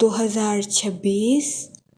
2026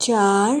4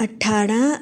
18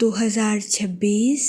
2026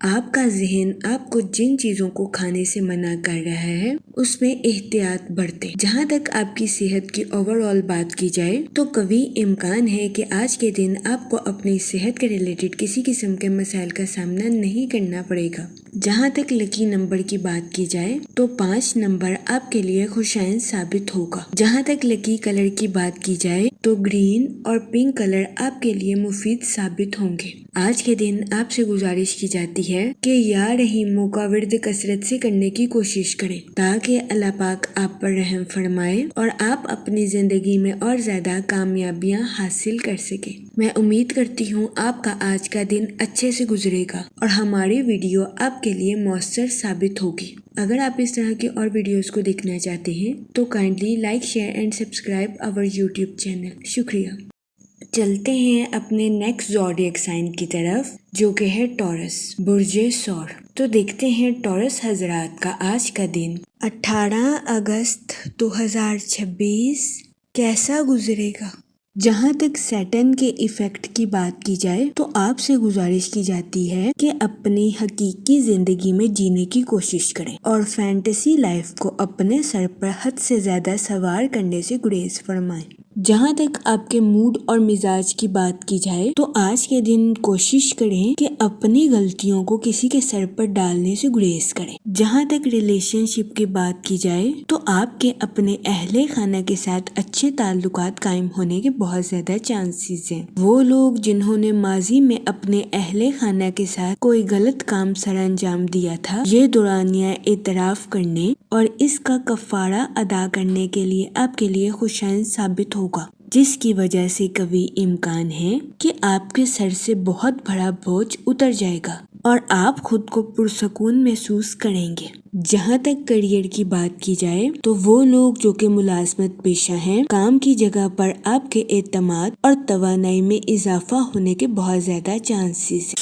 آپ کا ذہن آپ کو جن چیزوں کو کھانے سے منع کر رہا ہے اس میں احتیاط برتیں۔ جہاں تک آپ کی صحت کی اوور آل بات کی جائے تو قوی امکان ہے کہ آج کے دن آپ کو اپنی صحت کے ریلیٹڈ کسی قسم کے مسائل کا سامنا نہیں کرنا پڑے گا۔ جہاں تک لکی نمبر کی بات کی جائے تو 5 نمبر آپ کے لیے خوشائن ثابت ہوگا۔ جہاں تک لکی کلر کی بات کی جائے تو گرین اور پنک کلر آپ کے لیے مفید ثابت ہوں گے۔ آج کے دن آپ سے گزارش کی جاتی ہے کہ یا رحیموں کا ورد کثرت سے کرنے کی کوشش کریں تاکہ اللہ پاک آپ پر رحم فرمائے اور آپ اپنی زندگی میں اور زیادہ کامیابیاں حاصل کر سکیں۔ میں امید کرتی ہوں آپ کا آج کا دن اچھے سے گزرے گا اور ہماری ویڈیو آپ کے لیے مؤثر ثابت ہوگی۔ اگر آپ اس طرح کی اور ویڈیوز کو دیکھنا چاہتے ہیں تو kindly like share and subscribe our YouTube channel. شکریہ۔ چلتے ہیں اپنے نیکسٹ زوڈیک سائن کی طرف جو کہ ہے ٹورس، برج ثور۔ تو دیکھتے ہیں ٹورس حضرات کا آج کا دن 18 اگست 2026 کیسا گزرے گا۔ جہاں تک سیٹن کے ایفیکٹ کی بات کی جائے تو آپ سے گزارش کی جاتی ہے کہ اپنی حقیقی زندگی میں جینے کی کوشش کریں اور فینٹیسی لائف کو اپنے سر پر حد سے زیادہ سوار کرنے سے گریز فرمائیں۔ جہاں تک آپ کے موڈ اور مزاج کی بات کی جائے تو آج کے دن کوشش کریں کہ اپنی غلطیوں کو کسی کے سر پر ڈالنے سے گریز کریں۔ جہاں تک ریلیشن شپ کی بات کی جائے تو آپ کے اپنے اہل خانہ کے ساتھ اچھے تعلقات قائم ہونے کے بہت زیادہ چانسز ہیں۔ وہ لوگ جنہوں نے ماضی میں اپنے اہل خانہ کے ساتھ کوئی غلط کام سر انجام دیا تھا، یہ دورانیہ اعتراف کرنے اور اس کا کفارہ ادا کرنے کے لیے آپ کے لیے خوشائن ثابت ہوگا، جس کی وجہ سے قوی امکان ہے کہ آپ کے سر سے بہت بڑا بوجھ اتر جائے گا اور آپ خود کو پرسکون محسوس کریں گے۔ جہاں تک کیریئر کی بات کی جائے تو وہ لوگ جو کہ ملازمت پیشہ ہیں، کام کی جگہ پر آپ کے اعتماد اور توانائی میں اضافہ ہونے کے بہت زیادہ چانسز ہیں۔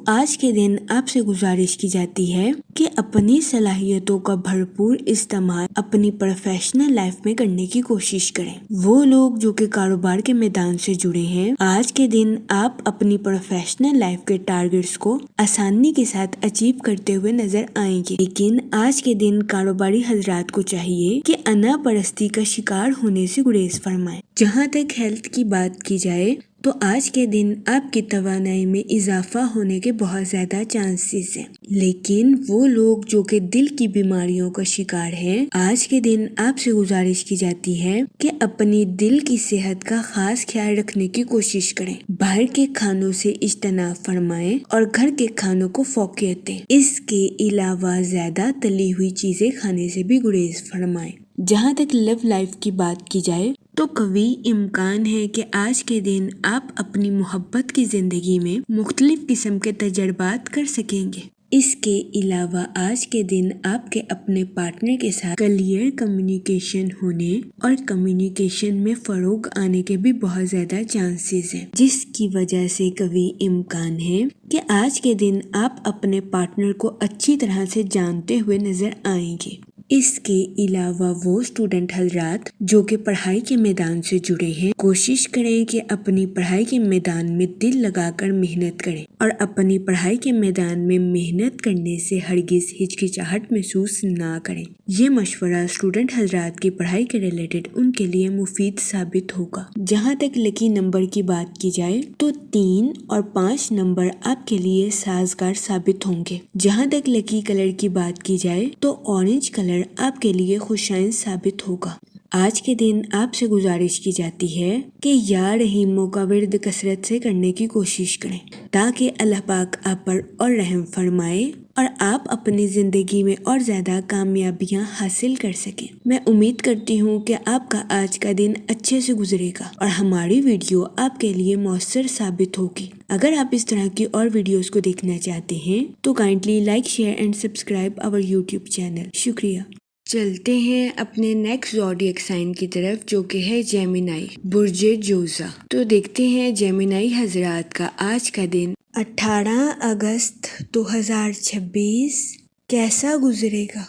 آج کے دن آپ سے گزارش کی جاتی ہے کہ اپنی صلاحیتوں کا بھرپور استعمال اپنی پروفیشنل لائف میں کرنے کی کوشش کریں۔ وہ لوگ جو کہ کاروبار کے میدان سے جڑے ہیں، آج کے دن آپ اپنی پروفیشنل لائف کے ٹارگیٹس کو آسانی کے ساتھ اچیو کرتے ہوئے نظر آئیں گے، لیکن آج کے دن کاروباری حضرات کو چاہیے کہ انا پرستی کا شکار ہونے سے گریز فرمائیں۔ جہاں تک ہیلتھ کی بات کی جائے تو آج کے دن آپ کی توانائی میں اضافہ ہونے کے بہت زیادہ چانسز ہیں، لیکن وہ لوگ جو کہ دل کی بیماریوں کا شکار ہیں، آج کے دن آپ سے گزارش کی جاتی ہے کہ اپنی دل کی صحت کا خاص خیال رکھنے کی کوشش کریں، باہر کے کھانوں سے اجتناب فرمائیں اور گھر کے کھانوں کو فوقیت دیں۔ اس کے علاوہ زیادہ تلی ہوئی چیزیں کھانے سے بھی گریز فرمائیں۔ جہاں تک لو لائف کی بات کی جائے تو قوی امکان ہے کہ آج کے دن آپ اپنی محبت کی زندگی میں مختلف قسم کے تجربات کر سکیں گے۔ اس کے علاوہ آج کے دن آپ کے اپنے پارٹنر کے ساتھ کلیئر کمیونیکیشن ہونے اور کمیونیکیشن میں فروغ آنے کے بھی بہت زیادہ چانسز ہیں، جس کی وجہ سے قوی امکان ہے کہ آج کے دن آپ اپنے پارٹنر کو اچھی طرح سے جانتے ہوئے نظر آئیں گے۔ اس کے علاوہ وہ اسٹوڈنٹ حضرات جو کہ پڑھائی کے میدان سے جڑے ہیں، کوشش کریں کہ اپنی پڑھائی کے میدان میں دل لگا کر محنت کریں اور اپنی پڑھائی کے میدان میں محنت کرنے سے ہرگز ہچکچاہٹ محسوس نہ کریں۔ یہ مشورہ اسٹوڈنٹ حضرات کی پڑھائی کے ریلیٹڈ ان کے لیے مفید ثابت ہوگا۔ جہاں تک لکی نمبر کی بات کی جائے تو 3 اور 5 نمبر آپ کے لیے سازگار ثابت ہوں گے۔ جہاں تک لکی کلر کی بات کی جائے تو اورنج کلر آپ کے لیے خوشائن ثابت ہوگا۔ آج کے دن آپ سے گزارش کی جاتی ہے کہ یا رحیموں کا ورد کثرت سے کرنے کی کوشش کریں تاکہ اللہ پاک آپ پر اور رحم فرمائے اور آپ اپنی زندگی میں اور زیادہ کامیابیاں حاصل کر سکیں۔ میں امید کرتی ہوں کہ آپ کا آج کا دن اچھے سے گزرے گا اور ہماری ویڈیو آپ کے لیے مؤثر ثابت ہوگی۔ اگر آپ اس طرح کی اور ویڈیوز کو دیکھنا چاہتے ہیں تو kindly like share and subscribe our YouTube channel. شکریہ۔ چلتے ہیں اپنے نیکسٹ زوڈیک سائن کی طرف جو کہ ہے جیمینائی، برج جوزا۔ تو دیکھتے ہیں جیمینائی حضرات کا آج کا دن 18 اگست 2026 کیسا گزرے گا۔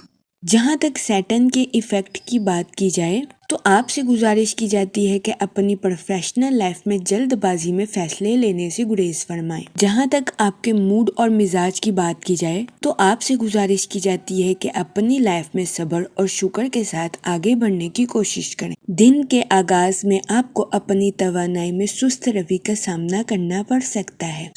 جہاں تک سیٹن کے ایفیکٹ کی بات کی جائے تو آپ سے گزارش کی جاتی ہے کہ اپنی پروفیشنل لائف میں جلد بازی میں فیصلے لینے سے گریز فرمائیں۔ جہاں تک آپ کے موڈ اور مزاج کی بات کی جائے تو آپ سے گزارش کی جاتی ہے کہ اپنی لائف میں صبر اور شکر کے ساتھ آگے بڑھنے کی کوشش کریں۔ دن کے آغاز میں آپ کو اپنی توانائی میں سست روی کا سامنا کرنا پڑ سکتا ہے،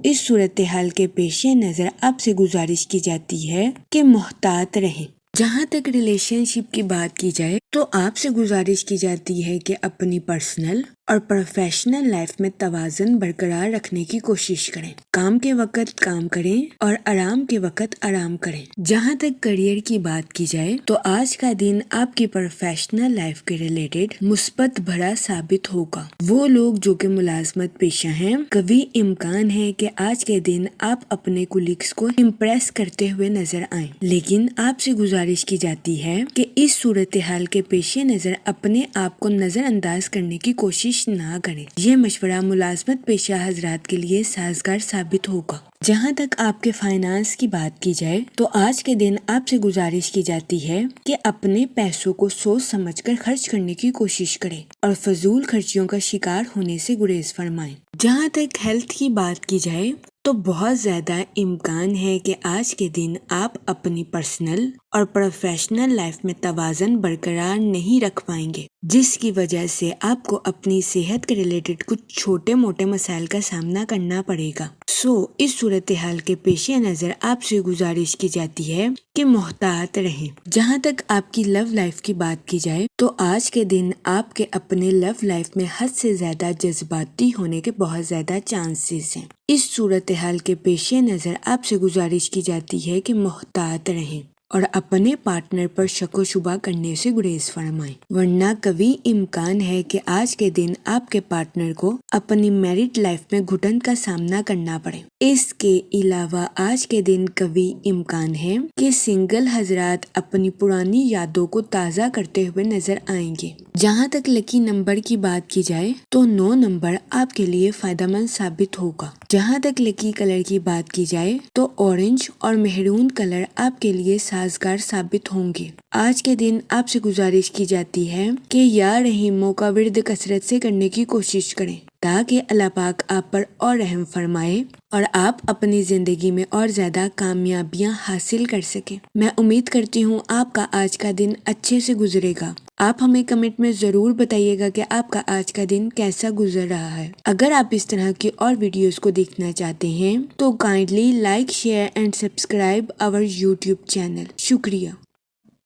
اس صورتحال کے پیش نظر آپ سے گزارش کی جاتی ہے کہ محتاط رہیں۔ جہاں تک ریلیشن شپ کی بات کی جائے تو آپ سے گزارش کی جاتی ہے کہ اپنی پرسنل اور پروفیشنل لائف میں توازن برقرار رکھنے کی کوشش کریں۔ کام کے وقت کام کریں اور آرام کے وقت آرام کریں۔ جہاں تک کیریئر کی بات کی جائے تو آج کا دن آپ کی پروفیشنل لائف کے ریلیٹڈ مثبت بھرا ثابت ہوگا۔ وہ لوگ جو کہ ملازمت پیشہ ہیں، کبھی امکان ہے کہ آج کے دن آپ اپنے کولیگز کو امپریس کرتے ہوئے نظر آئیں، لیکن آپ سے گزارش کی جاتی ہے کہ اس صورتحال کے پیش نظر اپنے آپ کو نظر انداز کرنے کی کوشش نہ کریں۔ یہ مشورہ ملازمت پیشہ حضرات کے لیے سازگار ثابت ہوگا۔ جہاں تک آپ کے فائنانس کی بات کی جائے تو آج کے دن آپ سے گزارش کی جاتی ہے کہ اپنے پیسوں کو سوچ سمجھ کر خرچ کرنے کی کوشش کریں اور فضول خرچیوں کا شکار ہونے سے گریز فرمائیں۔ جہاں تک ہیلتھ کی بات کی جائے تو بہت زیادہ امکان ہے کہ آج کے دن آپ اپنی پرسنل اور پروفیشنل لائف میں توازن برقرار نہیں رکھ پائیں گے، جس کی وجہ سے آپ کو اپنی صحت کے ریلیٹڈ کچھ چھوٹے موٹے مسائل کا سامنا کرنا پڑے گا۔ اس صورتحال کے پیش نظر آپ سے گزارش کی جاتی ہے کہ محتاط رہیں۔ جہاں تک آپ کی لو لائف کی بات کی جائے تو آج کے دن آپ کے اپنے لو لائف میں حد سے زیادہ جذباتی ہونے کے بہت زیادہ چانسز ہیں۔ اس صورتحال کے پیش نظر آپ سے گزارش کی جاتی ہے کہ محتاط رہیں اور اپنے پارٹنر پر شک و شبہ کرنے سے گریز فرمائیں، ورنہ کبھی امکان ہے کہ آج کے دن آپ کے پارٹنر کو اپنی میرڈ لائف میں گھٹن کا سامنا کرنا پڑے۔ اس کے علاوہ آج کے دن کبھی امکان ہے کہ سنگل حضرات اپنی پرانی یادوں کو تازہ کرتے ہوئے نظر آئیں گے۔ جہاں تک لکی نمبر کی بات کی جائے تو 9 نمبر آپ کے لیے فائدہ مند ثابت ہوگا۔ جہاں تک لکی کلر کی بات کی جائے تو اورنج اور مہرون کلر آپ کے لیے سازگار ثابت ہوں گے۔ آج کے دن آپ سے گزارش کی جاتی ہے کہ یا رحیموں کا ورد کثرت سے کرنے کی کوشش کریں تاکہ اللہ پاک آپ پر اور رحم فرمائے اور آپ اپنی زندگی میں اور زیادہ کامیابیاں حاصل کر سکیں۔ میں امید کرتی ہوں آپ کا آج کا دن اچھے سے گزرے گا۔ آپ ہمیں کمنٹ میں ضرور بتائیے گا کہ آپ کا آج کا دن کیسا گزر رہا ہے۔ اگر آپ اس طرح کی اور ویڈیوز کو دیکھنا چاہتے ہیں تو kindly like, share and subscribe our YouTube channel. شکریہ۔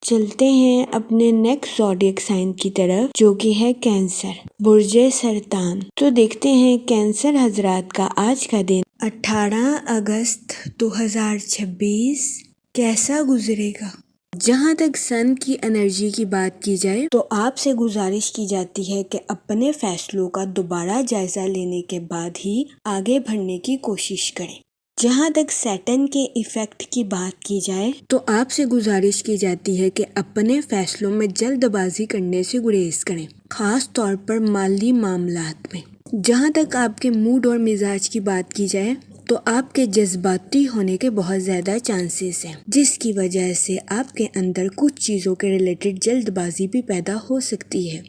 چلتے ہیں اپنے نیکسٹ زوڈیک سائن کی طرف جو کہ ہے کینسر، برج سرطان۔ تو دیکھتے ہیں کینسر حضرات کا آج کا دن 18 اگست 2026 کیسا گزرے گا۔ جہاں تک سن کی انرجی کی بات کی جائے تو آپ سے گزارش کی جاتی ہے کہ اپنے فیصلوں کا دوبارہ جائزہ لینے کے بعد ہی آگے بڑھنے کی کوشش کریں۔ جہاں تک سیٹن کے ایفیکٹ کی بات کی جائے تو آپ سے گزارش کی جاتی ہے کہ اپنے فیصلوں میں جلد بازی کرنے سے گریز کریں، خاص طور پر مالی معاملات میں۔ جہاں تک آپ کے موڈ اور مزاج کی بات کی جائے تو آپ کے جذباتی ہونے کے بہت زیادہ چانسز ہیں، جس کی وجہ سے آپ کے اندر کچھ چیزوں کے ریلیٹڈ جلد بازی بھی پیدا ہو سکتی ہے۔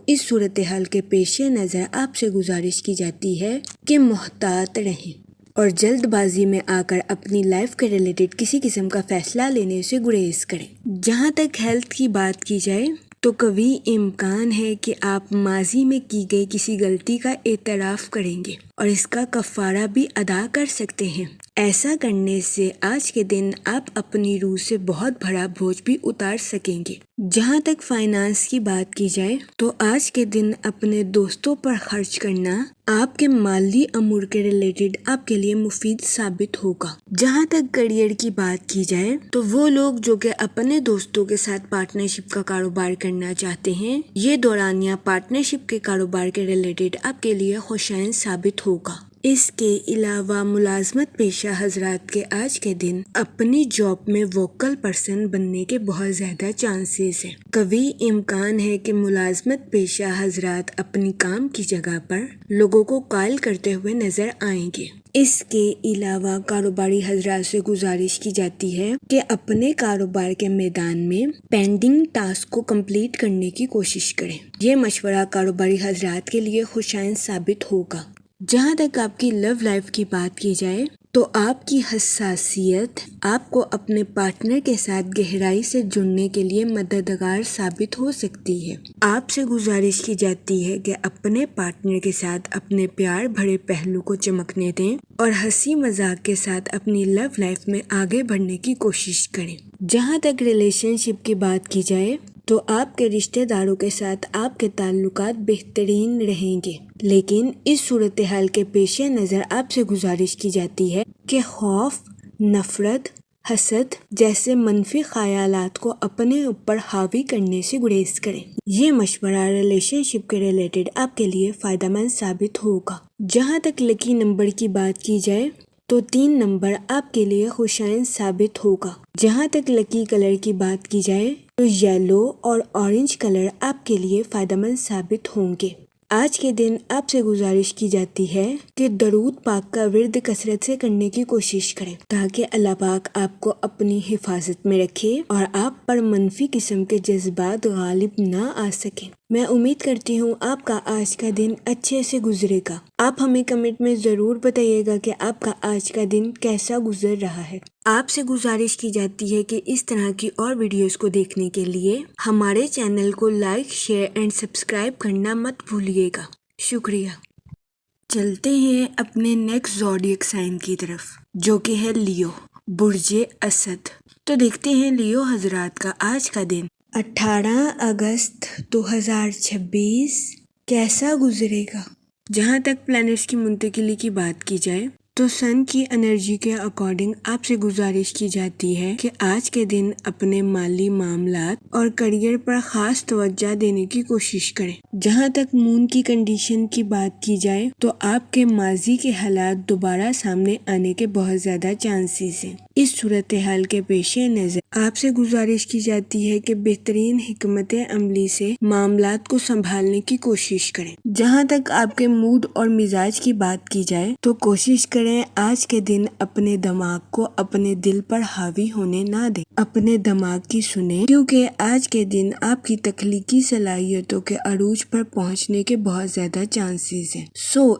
اس صورتحال کے پیش نظر آپ سے گزارش کی جاتی ہے کہ محتاط رہیں اور جلد بازی میں آ کر اپنی لائف کے ریلیٹڈ کسی قسم کا فیصلہ لینے سے گریز کریں۔ جہاں تک ہیلتھ کی بات کی جائے تو کبھی امکان ہے کہ آپ ماضی میں کی گئی کسی غلطی کا اعتراف کریں گے اور اس کا کفارہ بھی ادا کر سکتے ہیں۔ ایسا کرنے سے آج کے دن آپ اپنی روح سے بہت بڑا بوجھ بھی اتار سکیں گے۔ جہاں تک فائنانس کی بات کی جائے تو آج کے دن اپنے دوستوں پر خرچ کرنا آپ کے مالی امور کے ریلیٹڈ آپ کے لیے مفید ثابت ہوگا۔ جہاں تک کیریئر کی بات کی جائے تو وہ لوگ جو کہ اپنے دوستوں کے ساتھ پارٹنرشپ کا کاروبار کرنا چاہتے ہیں، یہ دورانیہ پارٹنرشپ کے کاروبار کے ریلیٹڈ آپ کے لیے خوشائن ثابت ہوگا۔ اس کے علاوہ ملازمت پیشہ حضرات کے آج کے دن اپنی جاب میں ووکل پرسن بننے کے بہت زیادہ چانسز ہیں۔ قوی امکان ہے کہ ملازمت پیشہ حضرات اپنی کام کی جگہ پر لوگوں کو قائل کرتے ہوئے نظر آئیں گے۔ اس کے علاوہ کاروباری حضرات سے گزارش کی جاتی ہے کہ اپنے کاروبار کے میدان میں پینڈنگ ٹاسک کو کمپلیٹ کرنے کی کوشش کریں۔ یہ مشورہ کاروباری حضرات کے لیے خوشائند ثابت ہوگا۔ جہاں تک آپ کی لو لائف کی بات کی جائے تو آپ کی حساسیت آپ کو اپنے پارٹنر کے ساتھ گہرائی سے جڑنے کے لیے مددگار ثابت ہو سکتی ہے۔ آپ سے گزارش کی جاتی ہے کہ اپنے پارٹنر کے ساتھ اپنے پیار بھرے پہلو کو چمکنے دیں اور ہنسی مذاق کے ساتھ اپنی لو لائف میں آگے بڑھنے کی کوشش کریں۔ جہاں تک ریلیشن شپ کی بات کی جائے تو آپ کے رشتہ داروں کے ساتھ آپ کے تعلقات بہترین رہیں گے، لیکن اس صورتحال کے پیش نظر آپ سے گزارش کی جاتی ہے کہ خوف، نفرت، حسد جیسے منفی خیالات کو اپنے اوپر حاوی کرنے سے گریز کریں۔ یہ مشورہ ریلیشن شپ کے ریلیٹڈ آپ کے لیے فائدہ مند ثابت ہوگا۔ جہاں تک لکی نمبر کی بات کی جائے تو 3 نمبر آپ کے لیے خوشائند ثابت ہوگا۔ جہاں تک لکی کلر کی بات کی جائے تو یلو اور اورنج کلر آپ کے لیے فائدہ مند ثابت ہوں گے۔ آج کے دن آپ سے گزارش کی جاتی ہے کہ درود پاک کا ورد کثرت سے کرنے کی کوشش کریں تاکہ اللہ پاک آپ کو اپنی حفاظت میں رکھے اور آپ پر منفی قسم کے جذبات غالب نہ آ سکیں۔ میں امید کرتی ہوں آپ کا آج کا دن اچھے سے گزرے گا۔ آپ ہمیں کمنٹ میں ضرور بتائیے گا کہ آپ کا آج کا دن کیسا گزر رہا ہے۔ آپ سے گزارش کی جاتی ہے کہ اس طرح کی اور ویڈیوز کو دیکھنے کے لیے ہمارے چینل کو لائک، شیئر اینڈ سبسکرائب کرنا مت بھولیے گا۔ شکریہ۔ چلتے ہیں اپنے نیکسٹ زوڈیک سائن کی طرف جو کہ ہے لیو، برج اسد۔ تو دیکھتے ہیں لیو حضرات کا آج کا دن 18 اگست 2026 کیسا گزرے گا۔ جہاں تک پلانٹس کی منتقلی کی بات کی جائے تو سن کی انرجی کے اکارڈنگ آپ سے گزارش کی جاتی ہے کہ آج کے دن اپنے مالی معاملات اور کریئر پر خاص توجہ دینے کی کوشش کریں۔ جہاں تک مون کی کنڈیشن کی بات کی جائے تو آپ کے ماضی کے حالات دوبارہ سامنے آنے کے بہت زیادہ چانسز ہیں۔ اس صورتحال کے پیش نظر آپ سے گزارش کی جاتی ہے کہ بہترین حکمت عملی سے معاملات کو سنبھالنے کی کوشش کریں۔ جہاں تک آپ کے موڈ اور مزاج کی بات کی جائے تو کوشش کریں آج کے دن اپنے دماغ کو اپنے دل پر حاوی ہونے نہ دیں، اپنے دماغ کی سنیں، کیونکہ آج کے دن آپ کی تخلیقی صلاحیتوں کے عروج پر پہنچنے کے بہت زیادہ چانسز ہیں۔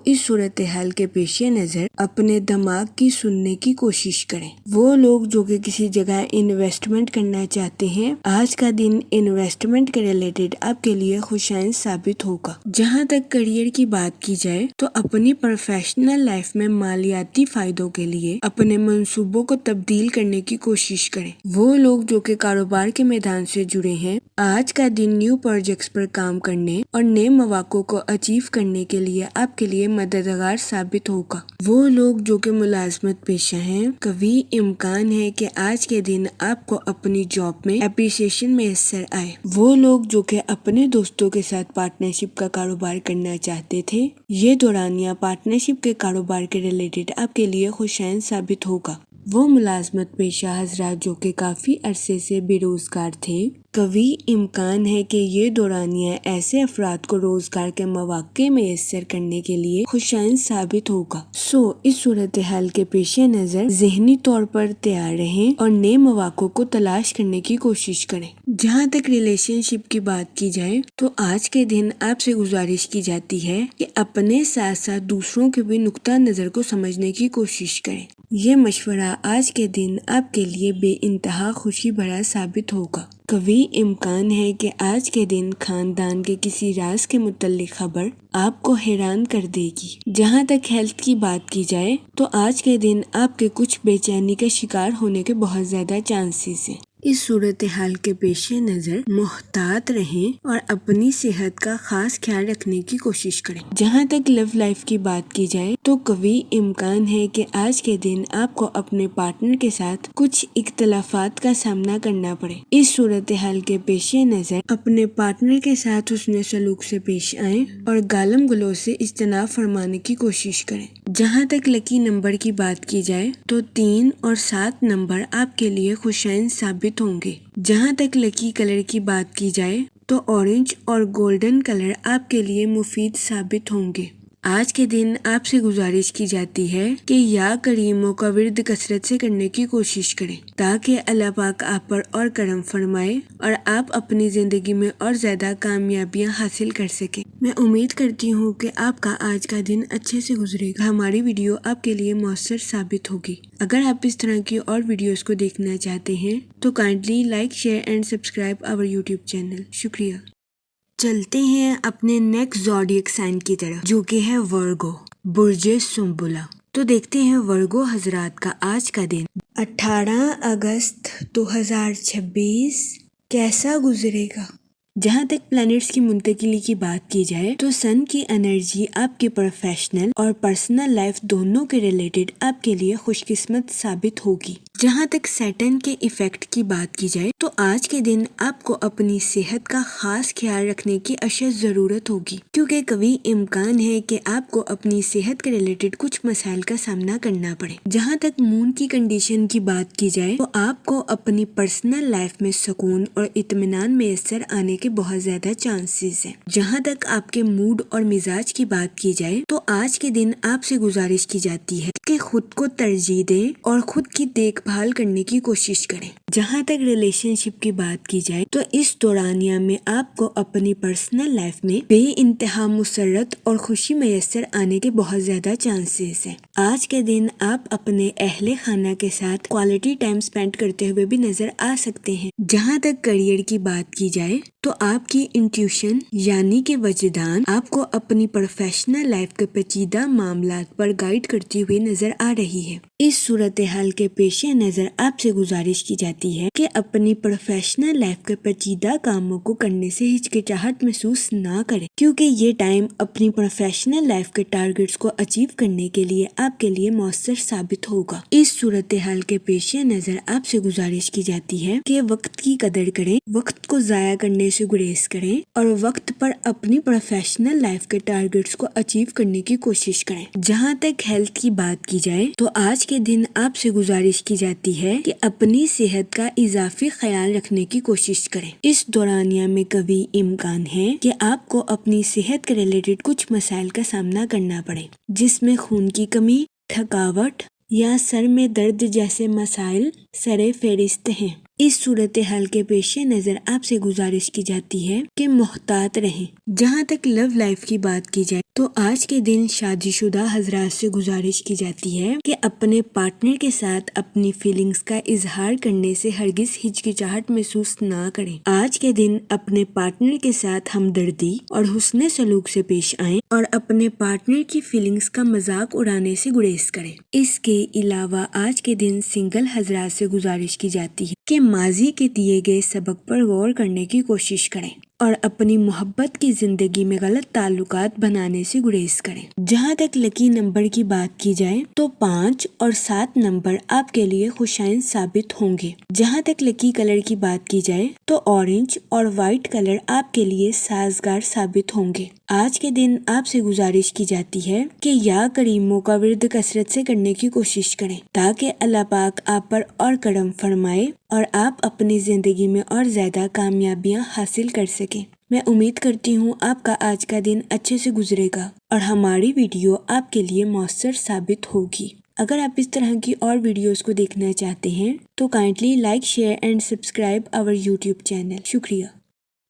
اس صورتحال کے پیش نظر اپنے دماغ کی سننے کی کوشش کریں۔ وہ لوگ جو کہ کسی جگہ انویسٹمنٹ کرنا چاہتے ہیں، آج کا دن انویسٹمنٹ کے ریلیٹڈ آپ کے لیے خوشائند ثابت ہوگا۔ جہاں تک کریئر کی بات کی جائے تو اپنی پروفیشنل لائف میں مالیاتی فائدوں کے لیے اپنے منصوبوں کو تبدیل کرنے کی کوشش کریں۔ وہ لوگ جو کہ کاروبار کے میدان سے جڑے ہیں، آج کا دن نیو پروجیکٹس پر کام کرنے اور نئے مواقع کو اچیو کرنے کے لیے آپ کے لیے مددگار ثابت ہوگا۔ وہ لوگ جو کہ ملازمت پیشہ ہیں، قوی امکان ہے کہ آج کے دن آپ کو اپنی جاب میں اپریسیشن میسر آئے۔ وہ لوگ جو کہ اپنے دوستوں کے ساتھ پارٹنرشپ کا کاروبار کرنا چاہتے تھے، یہ دورانیہ پارٹنرشپ کے کاروبار کے ریلیٹڈ آپ کے لیے خوشائند ثابت ہوگا۔ وہ ملازمت پیشہ حضرات جو کہ کافی عرصے سے بے روزگار تھے، قوی امکان ہے کہ یہ دورانیہ ایسے افراد کو روزگار کے مواقع میسر کرنے کے لیے خوشائند ثابت ہوگا۔ اس صورتحال کے پیش نظر ذہنی طور پر تیار رہیں اور نئے مواقع کو تلاش کرنے کی کوشش کریں۔ جہاں تک ریلیشن شپ کی بات کی جائے تو آج کے دن آپ سے گزارش کی جاتی ہے کہ اپنے ساتھ ساتھ دوسروں کے بھی نقطہ نظر کو سمجھنے کی کوشش کریں۔ یہ مشورہ آج کے دن آپ کے لیے بے انتہا خوشی بھرا ثابت ہوگا۔ قوی امکان ہے کہ آج کے دن خاندان کے کسی راز کے متعلق خبر آپ کو حیران کر دے گی۔ جہاں تک ہیلتھ کی بات کی جائے تو آج کے دن آپ کے کچھ بے چینی کا شکار ہونے کے بہت زیادہ چانسز ہیں۔ اس صورتحال کے پیش نظر محتاط رہیں اور اپنی صحت کا خاص خیال رکھنے کی کوشش کریں۔ جہاں تک لو لائف کی بات کی جائے تو قوی امکان ہے کہ آج کے دن آپ کو اپنے پارٹنر کے ساتھ کچھ اختلافات کا سامنا کرنا پڑے۔ اس صورتحال کے پیش نظر اپنے پارٹنر کے ساتھ حسن سلوک سے پیش آئیں اور گالم گلوچ سے اجتناب فرمانے کی کوشش کریں۔ جہاں تک لکی نمبر کی بات کی جائے تو 3 اور 7 نمبر آپ کے لیے خوشائن ثابت ہوں گے۔ جہاں تک لکی کلر کی بات کی جائے تو اورنج اور گولڈن کلر آپ کے لیے مفید ثابت ہوں گے۔ آج کے دن آپ سے گزارش کی جاتی ہے کہ یا کریموں کا ورد کثرت سے کرنے کی کوشش کریں تاکہ اللہ پاک آپ پر اور کرم فرمائے اور آپ اپنی زندگی میں اور زیادہ کامیابیاں حاصل کر سکیں۔ میں امید کرتی ہوں کہ آپ کا آج کا دن اچھے سے گزرے گا۔ ہماری ویڈیو آپ کے لیے مؤثر ثابت ہوگی۔ اگر آپ اس طرح کی اور ویڈیوز کو دیکھنا چاہتے ہیں تو kindly like, share and subscribe our YouTube channel. شکریہ۔ چلتے ہیں اپنے نیکسٹ زوڈیک سائن کی طرف جو کہ ہے ورگو، برج سنبلہ۔ تو دیکھتے ہیں ورگو حضرات کا آج کا دن 18 اگست 2026 کیسا گزرے گا۔ جہاں تک پلانٹس کی منتقلی کی بات کی جائے تو سن کی انرجی آپ کے پروفیشنل اور پرسنل لائف دونوں کے ریلیٹڈ آپ کے لیے خوش قسمت ثابت ہوگی۔ جہاں تک سیٹرن کے ایفیکٹ کی بات کی جائے تو آج کے دن آپ کو اپنی صحت کا خاص خیال رکھنے کی اشد ضرورت ہوگی کیونکہ قوی امکان ہے کہ آپ کو اپنی صحت کے ریلیٹڈ کچھ مسائل کا سامنا کرنا پڑے۔ جہاں تک مون کی کنڈیشن کی بات کی جائے تو آپ کو اپنی پرسنل لائف میں سکون اور اطمینان میسر آنے کے بہت زیادہ چانسز ہیں۔ جہاں تک آپ کے موڈ اور مزاج کی بات کی جائے تو آج کے دن آپ سے گزارش کی جاتی ہے کہ خود کو ترجیح دیں اور خود کی دیکھ بھال کرنے کی کوشش کریں۔ جہاں تک ریلیشن شپ کی بات کی جائے تو اس دورانیہ میں آپ کو اپنی پرسنل لائف میں بے انتہا مسرت اور خوشی میسر آنے کے بہت زیادہ چانسز ہیں۔ آج کے دن آپ اپنے اہل خانہ کے ساتھ کوالٹی ٹائم سپینڈ کرتے ہوئے بھی نظر آ سکتے ہیں۔ جہاں تک کریئر کی بات کی جائے تو آپ کی انٹیوشن یعنی کہ وجدان آپ کو اپنی پروفیشنل لائف کے پیچیدہ معاملات پر گائیڈ کرتی ہوئی نظر آ رہی ہے۔ اس صورتحال کے پیش نظر آپ سے گزارش کی جاتی ہے کہ اپنی پروفیشنل لائف کے پیچیدہ کاموں کو کرنے سے ہچکچاہٹ محسوس نہ کریں کیونکہ یہ ٹائم اپنی پروفیشنل لائف کے ٹارگٹس کو اچیو کرنے کے لیے آپ کے لیے مؤثر ثابت ہوگا۔ اس صورتحال کے پیش نظر آپ سے گزارش کی جاتی ہے کہ وقت کی قدر کریں، وقت کو ضائع کرنے سے گریز کریں اور وقت پر اپنی پروفیشنل لائف کے ٹارگٹس کو اچیو کرنے کی کوشش کریں۔ جہاں تک ہیلتھ کی بات کی جائے تو آج کے دن آپ سے گزارش کی جاتی ہے کہ اپنی صحت کا اضافی خیال رکھنے کی کوشش کریں۔ اس دورانیہ میں قوی امکان ہے کہ آپ کو اپنی صحت کے ریلیٹڈ کچھ مسائل کا سامنا کرنا پڑے جس میں خون کی کمی، تھکاوٹ یا سر میں درد جیسے مسائل سر فہرست ہیں۔ اس صورتحال کے پیش نظر آپ سے گزارش کی جاتی ہے کہ محتاط رہیں۔ جہاں تک لو لائف کی بات کی جائے تو آج کے دن شادی شدہ حضرات سے گزارش کی جاتی ہے کہ اپنے پارٹنر کے ساتھ اپنی فیلنگز کا اظہار کرنے سے ہرگز ہچکچاہٹ محسوس نہ کریں۔ آج کے دن اپنے پارٹنر کے ساتھ ہمدردی اور حسن سلوک سے پیش آئیں اور اپنے پارٹنر کی فیلنگز کا مذاق اڑانے سے گریز کریں۔ اس کے علاوہ آج کے دن سنگل حضرات سے گزارش کی جاتی ہے کہ ماضی کے دیے گئے سبق پر غور کرنے کی کوشش کریں اور اپنی محبت کی زندگی میں غلط تعلقات بنانے سے گریز کریں۔ جہاں تک لکی نمبر کی بات کی جائے تو 5 اور 7 نمبر آپ کے لیے خوشائن ثابت ہوں گے۔ جہاں تک لکی کلر کی بات کی جائے تو اورنج اور وائٹ کلر آپ کے لیے سازگار ثابت ہوں گے۔ آج کے دن آپ سے گزارش کی جاتی ہے کہ یا کریموں کا ورد کثرت سے کرنے کی کوشش کریں تاکہ اللہ پاک آپ پر اور کرم فرمائے اور آپ اپنی زندگی میں اور زیادہ کامیابیاں حاصل کر سکیں۔ میں امید کرتی ہوں آپ کا آج کا دن اچھے سے گزرے گا اور ہماری ویڈیو آپ کے لیے مؤثر ثابت ہوگی۔ اگر آپ اس طرح کی اور ویڈیوز کو دیکھنا چاہتے ہیں تو kindly like, share and subscribe our YouTube channel. شکریہ۔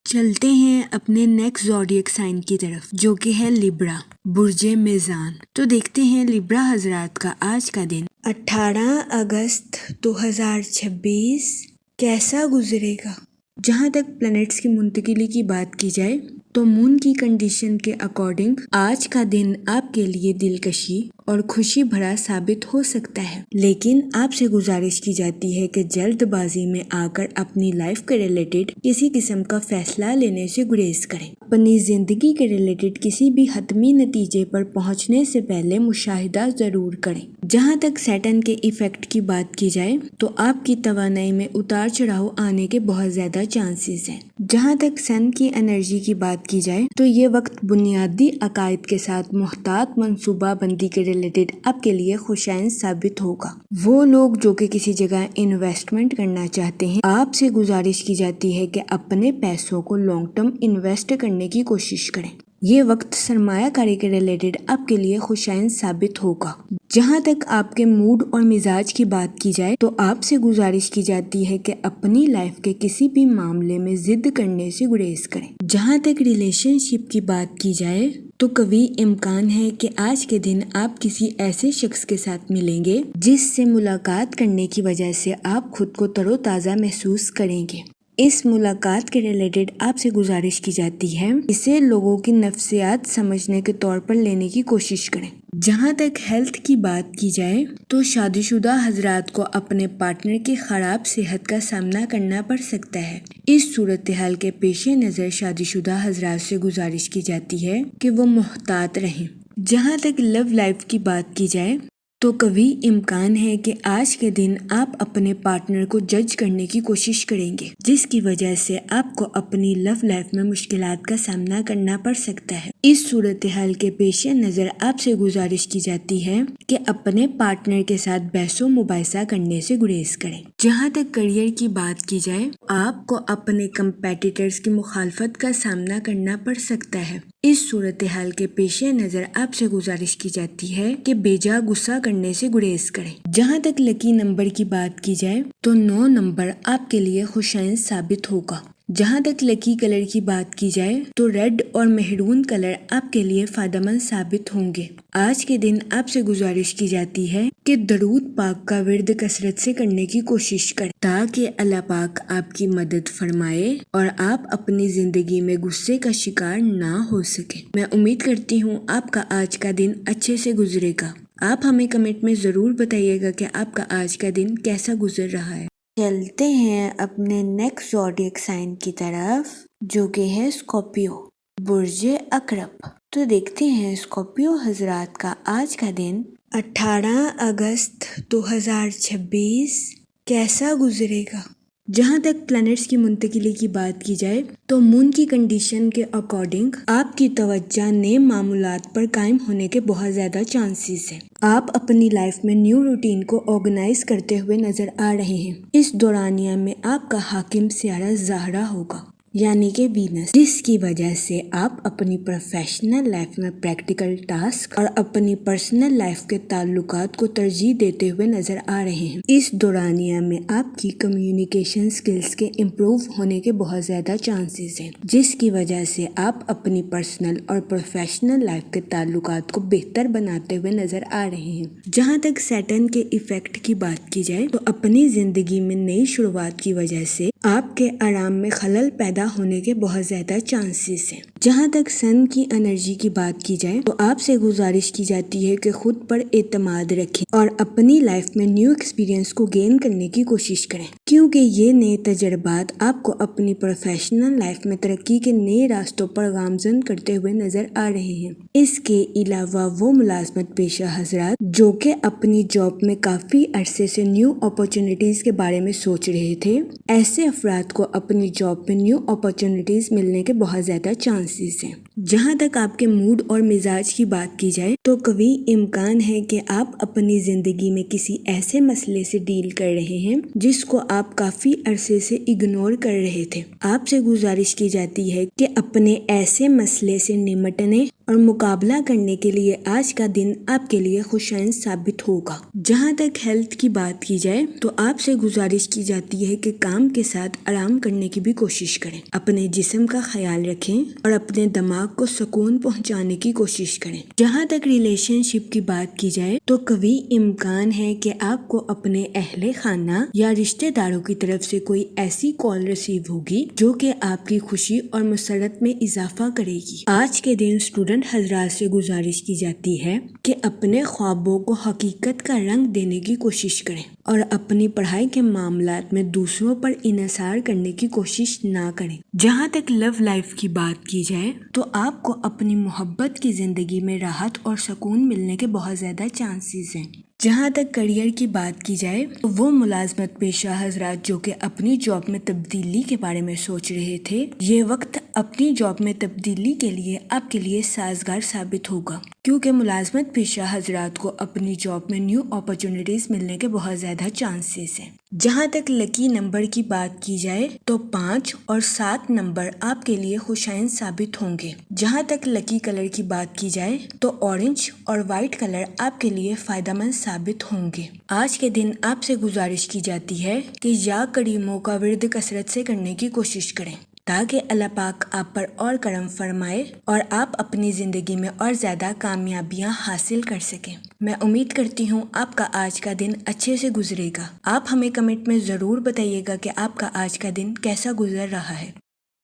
چلتے ہیں اپنے نیکسٹ زوڈیک سائن کی طرف جو کہ ہے لیبرا، برج میزان۔ تو دیکھتے ہیں لیبرا حضرات کا آج کا دن 18 اگست 2026 کیسا گزرے گا۔ جہاں تک پلانٹس کی منتقلی کی بات کی جائے تو مون کی کنڈیشن کے اکارڈنگ آج کا دن آپ کے لیے دلکشی اور خوشی بھرا ثابت ہو سکتا ہے، لیکن آپ سے گزارش کی جاتی ہے کہ جلد بازی میں آ کر اپنی لائف کے ریلیٹڈ کسی قسم کا فیصلہ لینے سے گریز کریں۔ اپنی زندگی کے ریلیٹڈ کسی بھی حتمی نتیجے پر پہنچنے سے پہلے مشاہدہ ضرور کریں۔ جہاں تک سیٹرن کے ایفیکٹ کی بات کی جائے تو آپ کی توانائی میں اتار چڑھاؤ آنے کے بہت زیادہ چانسز ہیں۔ جہاں تک سن کی انرجی کی بات کی جائے تو یہ وقت بنیادی عقائد کے ساتھ محتاط منصوبہ بندی کے ریلیٹڈ آپ کے لیے خوشائن ثابت ہوگا۔ وہ لوگ جو کہ کسی جگہ انویسٹمنٹ کرنا چاہتے ہیں، آپ سے گزارش کی جاتی ہے کہ اپنے پیسوں کو لانگ ٹرم انویسٹ کرنے کی کوشش کریں۔ یہ وقت سرمایہ کاری کے ریلیٹڈ آپ کے لیے خوشائن ثابت ہوگا۔ جہاں تک آپ کے موڈ اور مزاج کی بات کی جائے تو آپ سے گزارش کی جاتی ہے کہ اپنی لائف کے کسی بھی معاملے میں ضد کرنے سے گریز کریں۔ جہاں تک ریلیشن شپ کی بات کی جائے تو قوی امکان ہے کہ آج کے دن آپ کسی ایسے شخص کے ساتھ ملیں گے جس سے ملاقات کرنے کی وجہ سے آپ خود کو تر و تازہ محسوس کریں گے۔ اس ملاقات کے ریلیٹڈ آپ سے گزارش کی جاتی ہے اسے لوگوں کی نفسیات سمجھنے کے طور پر لینے کی کوشش کریں۔ جہاں تک ہیلتھ کی بات کی جائے تو شادی شدہ حضرات کو اپنے پارٹنر کی خراب صحت کا سامنا کرنا پڑ سکتا ہے۔ اس صورتحال کے پیش نظر شادی شدہ حضرات سے گزارش کی جاتی ہے کہ وہ محتاط رہیں۔ جہاں تک لو لائف کی بات کی جائے تو قوی امکان ہے کہ آج کے دن آپ اپنے پارٹنر کو جج کرنے کی کوشش کریں گے، جس کی وجہ سے آپ کو اپنی لو لائف میں مشکلات کا سامنا کرنا پڑ سکتا ہے۔ اس صورتحال کے پیش نظر آپ سے گزارش کی جاتی ہے کہ اپنے پارٹنر کے ساتھ بحث و مباحثہ کرنے سے گریز کریں۔ جہاں تک کریئر کی بات کی جائے آپ کو اپنے کمپیٹیٹرز کی مخالفت کا سامنا کرنا پڑ سکتا ہے۔ اس صورتحال کے پیش نظر آپ سے گزارش کی جاتی ہے کہ بیجا غصہ کرنے سے گریز کریں۔ جہاں تک لکی نمبر کی بات کی جائے تو 9 نمبر آپ کے لیے خوشائن ثابت ہوگا۔ جہاں تک لکی کلر کی بات کی جائے تو ریڈ اور مہرون کلر آپ کے لیے فائدہ مند ثابت ہوں گے۔ آج کے دن آپ سے گزارش کی جاتی ہے کہ درود پاک کا ورد کثرت سے کرنے کی کوشش کریں تاکہ اللہ پاک آپ کی مدد فرمائے اور آپ اپنی زندگی میں غصے کا شکار نہ ہو سکیں۔ میں امید کرتی ہوں آپ کا آج کا دن اچھے سے گزرے گا۔ آپ ہمیں کمنٹ میں ضرور بتائیے گا کہ آپ کا آج کا دن کیسا گزر رہا ہے۔ چلتے ہیں اپنے نیکسٹ زوڈیک سائن کی طرف جو کہ ہے اسکارپیو، برج عقرب۔ تو دیکھتے ہیں اسکارپیو حضرات کا آج کا دن 18 اگست 2026 کیسا گزرے گا۔ جہاں تک پلانٹس کی منتقلی کی بات کی جائے تو مون کی کنڈیشن کے اکارڈنگ آپ کی توجہ نئے معمولات پر قائم ہونے کے بہت زیادہ چانسز ہیں۔ آپ اپنی لائف میں نیو روٹین کو آرگنائز کرتے ہوئے نظر آ رہے ہیں۔ اس دورانیہ میں آپ کا حاکم سیارہ زہرہ ہوگا یعنی کہ وینس، جس کی وجہ سے آپ اپنی پروفیشنل لائف میں پریکٹیکل ٹاسک اور اپنی پرسنل لائف کے تعلقات کو ترجیح دیتے ہوئے نظر آ رہے ہیں۔ اس دورانیہ میں آپ کی کمیونیکیشن سکلز کے امپروو ہونے کے بہت زیادہ چانسز ہیں، جس کی وجہ سے آپ اپنی پرسنل اور پروفیشنل لائف کے تعلقات کو بہتر بناتے ہوئے نظر آ رہے ہیں۔ جہاں تک سیٹرن کے ایفیکٹ کی بات کی جائے تو اپنی زندگی میں نئی شروعات کی وجہ سے آپ کے آرام میں خلل پیدا ہونے کے بہت زیادہ چانسز ہیں۔ جہاں تک سن کی انرجی کی بات کی جائے تو آپ سے گزارش کی جاتی ہے کہ خود پر اعتماد رکھیں اور اپنی لائف میں نیو ایکسپیرینس کو گین کرنے کی کوشش کریں، کیونکہ یہ نئے تجربات آپ کو اپنی پروفیشنل لائف میں ترقی کے نئے راستوں پر گامزن کرتے ہوئے نظر آ رہے ہیں۔ اس کے علاوہ وہ ملازمت پیشہ حضرات جو کہ اپنی جاب میں کافی عرصے سے نیو اپارچونیٹیز کے بارے میں سوچ رہے تھے، ایسے افراد کو اپنی جاب میں نیو اپارچونیٹیز ملنے کے بہت زیادہ چانسز ہیں۔ جہاں تک آپ کے موڈ اور مزاج کی بات کی جائے تو قوی امکان ہے کہ آپ اپنی زندگی میں کسی ایسے مسئلے سے ڈیل کر رہے ہیں جس کو آپ کافی عرصے سے اگنور کر رہے تھے۔ آپ سے گزارش کی جاتی ہے کہ اپنے ایسے مسئلے سے نمٹنے اور مقابلہ کرنے کے لیے آج کا دن آپ کے لیے خوشائن ثابت ہوگا۔ جہاں تک ہیلتھ کی بات کی جائے تو آپ سے گزارش کی جاتی ہے کہ کام کے ساتھ آرام کرنے کی بھی کوشش کریں، اپنے جسم کا خیال رکھیں اور اپنے دماغ دماغ کو سکون پہنچانے کی کوشش کریں۔ جہاں تک ریلیشن شپ کی بات کی جائے تو قوی امکان ہے کہ آپ کو اپنے اہل خانہ یا رشتہ داروں کی طرف سے کوئی ایسی کال ریسیو ہوگی جو کہ آپ کی خوشی اور مسرت میں اضافہ کرے گی۔ آج کے دن اسٹوڈنٹ حضرات سے گزارش کی جاتی ہے کہ اپنے خوابوں کو حقیقت کا رنگ دینے کی کوشش کریں اور اپنی پڑھائی کے معاملات میں دوسروں پر انحصار کرنے کی کوشش نہ کریں۔ جہاں تک لو لائف کی بات کی جائے تو آپ کو اپنی محبت کی زندگی میں راحت اور سکون ملنے کے بہت زیادہ چانسز ہیں۔ جہاں تک کریئر کی بات کی جائے تو وہ ملازمت پیشہ حضرات جو کہ اپنی جاب میں تبدیلی کے بارے میں سوچ رہے تھے، یہ وقت اپنی جاب میں تبدیلی کے لیے آپ کے لیے سازگار ثابت ہوگا، کیونکہ ملازمت پیشہ حضرات کو اپنی جاب میں نیو اپرچونٹیز ملنے کے بہت زیادہ چانسز ہیں۔ جہاں تک لکی نمبر کی بات کی جائے تو 5 اور 7 نمبر آپ کے لیے خوشائن ثابت ہوں گے۔ جہاں تک لکی کلر کی بات کی جائے تو اورنج اور وائٹ کلر آپ کے لیے فائدہ مند ثابت ہوں گے۔ آج کے دن آپ سے گزارش کی جاتی ہے کہ یا کریموں کا ورد کثرت سے کرنے کی کوشش کریں تاکہ اللہ پاک آپ پر اور کرم فرمائے اور آپ اپنی زندگی میں اور زیادہ کامیابیاں حاصل کر سکیں۔ میں امید کرتی ہوں آپ کا آج کا دن اچھے سے گزرے گا۔ آپ ہمیں کمنٹ میں ضرور بتائیے گا کہ آپ کا آج کا دن کیسا گزر رہا ہے۔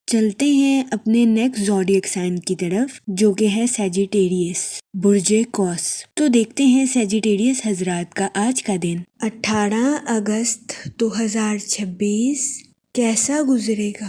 چلتے ہیں اپنے نیکسٹ زوڈیک سائن کی طرف جو کہ ہے سیجیٹیریس، برج قوس۔ تو دیکھتے ہیں سیجیٹیریس حضرات کا آج کا دن 18 اگست 2026 کیسا گزرے گا۔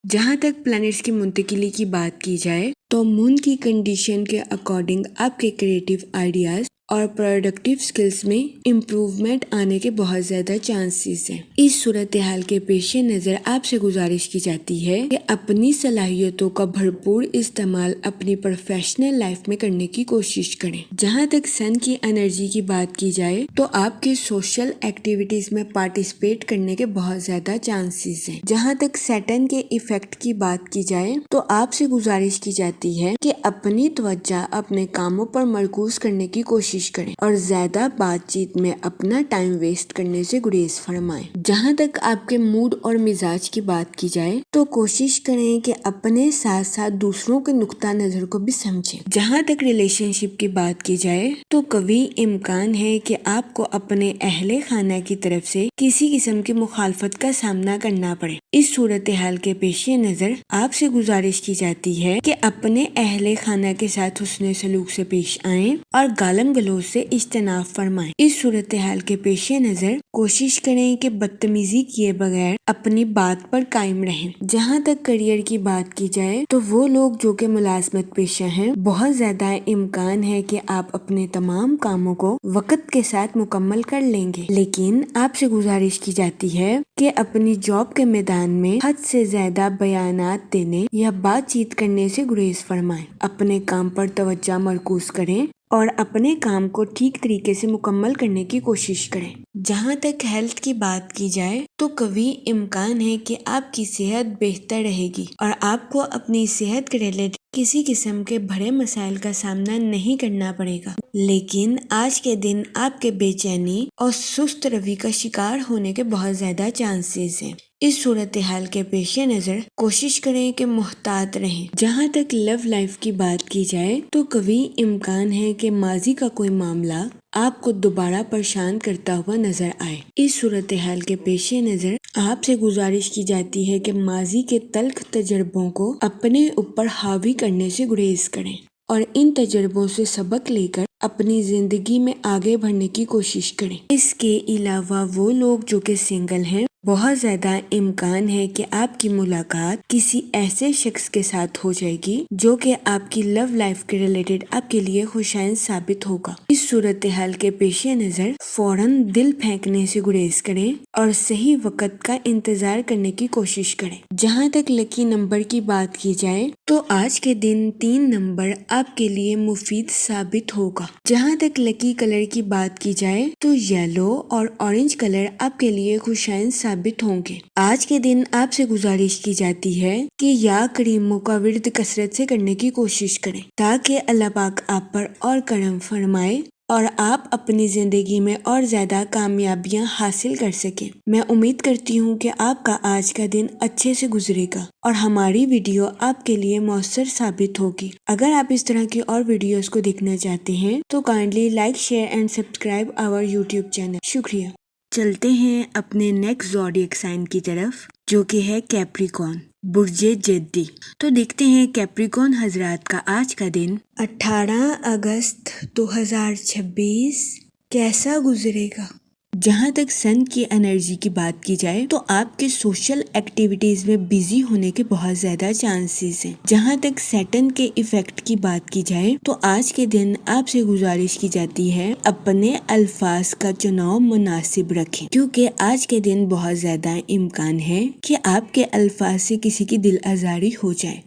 جہاں تک پلانٹس کی منتقلی کی بات کی جائے تو مون کی کنڈیشن کے اکارڈنگ آپ کے کریٹیو آئیڈیاز اور پروڈکٹیو سکلز میں امپروومنٹ آنے کے بہت زیادہ چانسز ہیں۔ اس صورتحال کے پیش نظر آپ سے گزارش کی جاتی ہے کہ اپنی صلاحیتوں کا بھرپور استعمال اپنی پروفیشنل لائف میں کرنے کی کوشش کریں۔ جہاں تک سن کی انرجی کی بات کی جائے تو آپ کے سوشل ایکٹیویٹیز میں پارٹیسپیٹ کرنے کے بہت زیادہ چانسز ہیں۔ جہاں تک سیٹرن کے ایفیکٹ کی بات کی جائے تو آپ سے گزارش کی جاتی ہے کہ اپنی توجہ اپنے کاموں پر مرکوز کرنے کی کوشش کریں اور زیادہ بات چیت میں اپنا ٹائم ویسٹ کرنے سے گریز فرمائیں۔ جہاں تک آپ کے موڈ اور مزاج کی بات کی جائے تو کوشش کریں کہ اپنے ساتھ ساتھ دوسروں کے نقطہ نظر کو بھی سمجھیں۔ جہاں تک ریلیشن شپ کی بات کی جائے تو قوی امکان ہے کہ آپ کو اپنے اہل خانہ کی طرف سے کسی قسم کی مخالفت کا سامنا کرنا پڑے۔ اس صورتحال کے پیش نظر آپ سے گزارش کی جاتی ہے کہ اپنے اہل خانہ کے ساتھ حسن سلوک سے پیش آئیں اور گالم گلوچ سے اجتناب فرمائیں۔ اس صورتحال کے پیش نظر کوشش کریں کہ بدتمیزی کیے بغیر اپنی بات پر قائم رہیں۔ جہاں تک کریئر کی بات کی جائے تو وہ لوگ جو کہ ملازمت پیشہ ہیں، بہت زیادہ امکان ہے کہ آپ اپنے تمام کاموں کو وقت کے ساتھ مکمل کر لیں گے، لیکن آپ سے گزارش کی جاتی ہے کہ اپنی جاب کے میدان میں حد سے زیادہ بیانات دینے یا بات چیت کرنے سے گریز فرمائیں۔ اپنے کام پر توجہ مرکوز کریں اور اپنے کام کو ٹھیک طریقے سے مکمل کرنے کی کوشش کریں۔ جہاں تک ہیلتھ کی بات کی جائے تو قوی امکان ہے کہ آپ کی صحت بہتر رہے گی اور آپ کو اپنی صحت کے ریلیٹڈ کسی قسم کے بڑے مسائل کا سامنا نہیں کرنا پڑے گا، لیکن آج کے دن آپ کے بے چینی اور سست روی کا شکار ہونے کے بہت زیادہ چانسز ہیں۔ اس صورتحال کے پیش نظر کوشش کریں کہ محتاط رہیں۔ جہاں تک لو لائف کی بات کی جائے تو قوی امکان ہے کہ ماضی کا کوئی معاملہ آپ کو دوبارہ پریشان کرتا ہوا نظر آئے۔ اس صورتحال کے پیش نظر آپ سے گزارش کی جاتی ہے کہ ماضی کے تلخ تجربوں کو اپنے اوپر حاوی کرنے سے گریز کریں اور ان تجربوں سے سبق لے کر اپنی زندگی میں آگے بڑھنے کی کوشش کریں۔ اس کے علاوہ وہ لوگ جو کہ سنگل ہیں، بہت زیادہ امکان ہے کہ آپ کی ملاقات کسی ایسے شخص کے ساتھ ہو جائے گی جو کہ آپ کی لو لائف کے ریلیٹڈ آپ کے لیے خوشائن ثابت ہوگا۔ اس صورتحال کے پیش نظر فوراً دل پھینکنے سے گریز کریں اور صحیح وقت کا انتظار کرنے کی کوشش کریں۔ جہاں تک لکی نمبر کی بات کی جائے تو آج کے دن 3 نمبر آپ کے لیے مفید ثابت ہوگا۔ جہاں تک لکی کلر کی بات کی جائے تو یلو اور اورنج کلر آپ کے لیے خوشائن ثابت ہوں گے۔ آج کے دن آپ سے گزارش کی جاتی ہے کہ یا کریموں کا ورد کثرت سے کرنے کی کوشش کریں تاکہ اللہ پاک آپ پر اور کرم فرمائے اور آپ اپنی زندگی میں اور زیادہ کامیابیاں حاصل کر سکیں۔ میں امید کرتی ہوں کہ آپ کا آج کا دن اچھے سے گزرے گا اور ہماری ویڈیو آپ کے لیے مؤثر ثابت ہوگی۔ اگر آپ اس طرح کی اور ویڈیوز کو دیکھنا چاہتے ہیں تو kindly like, share and subscribe our YouTube channel. شکریہ۔ چلتے ہیں اپنے نیکسٹ زوڈیک سائن کی طرف، جو کہ ہے کیپریکون، برج جدی۔ تو دیکھتے ہیں کیپریکون حضرات کا آج کا دن 18 اگست 2026 کیسا گزرے گا۔ جہاں تک سن کی انرجی کی بات کی جائے تو آپ کے سوشل ایکٹیویٹیز میں بیزی ہونے کے بہت زیادہ چانسز ہیں۔ جہاں تک سیٹن کے ایفیکٹ کی بات کی جائے تو آج کے دن آپ سے گزارش کی جاتی ہے اپنے الفاظ کا چناؤ مناسب رکھیں، کیونکہ آج کے دن بہت زیادہ امکان ہے کہ آپ کے الفاظ سے کسی کی دل آزاری ہو جائے۔